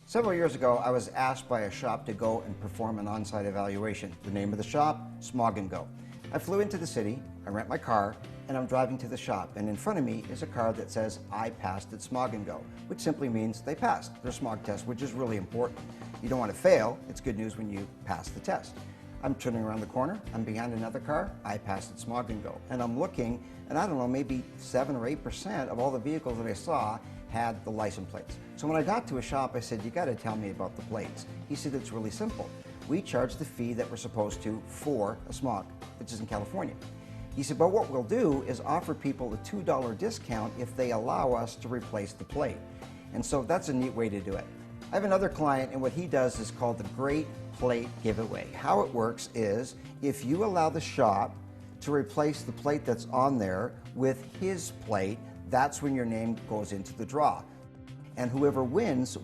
Several years ago, I was asked by a shop to go and perform an on-site evaluation. The name of the shop, Smog and Go. I flew into the city, I rent my car, and I'm driving to the shop, and in front of me is a car that says, I passed at Smog and Go, which simply means they passed their smog test, which is really important. You don't want to fail. It's good news when you pass the test. I'm turning around the corner, I'm behind another car, I passed at Smog and Go, and I'm looking, and I don't know, maybe 7 or 8% of all the vehicles that I saw had the license plates. So when I got to a shop, I said, you got to tell me about the plates. He said, it's really simple. We charge the fee that we're supposed to for a smog, which is in California. He said, but what we'll do is offer people a $2 discount if they allow us to replace the plate. And so that's a neat way to do it. I have another client, and what he does is called the Great Plate Giveaway. How it works is if you allow the shop to replace the plate that's on there with his plate, that's when your name goes into the draw. And whoever wins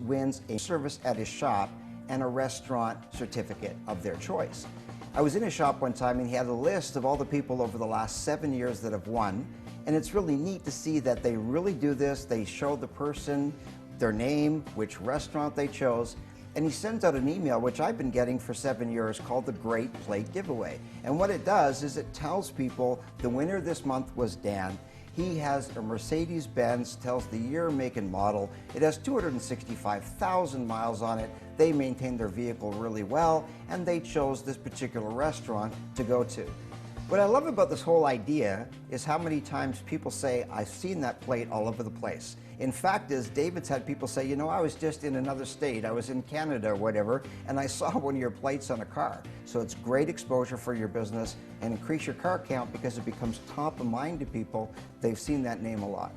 a service at his shop and a restaurant certificate of their choice. I was in his shop one time and he had a list of all the people over the last 7 years that have won. And it's really neat to see that they really do this. They show the person their name, which restaurant they chose, and he sends out an email, which I've been getting for 7 years, called the Great Plate Giveaway. And what it does is it tells people the winner this month was Dan. He has a Mercedes-Benz, tells the year, make, and model. It has 265,000 miles on it. They maintain their vehicle really well, and they chose this particular restaurant to go to. What I love about this whole idea is how many times people say, I've seen that plate all over the place. In fact, as David's had people say, you know, I was just in another state, I was in Canada or whatever, and I saw one of your plates on a car. So it's great exposure for your business and increase your car count because it becomes top of mind to people. They've seen that name a lot.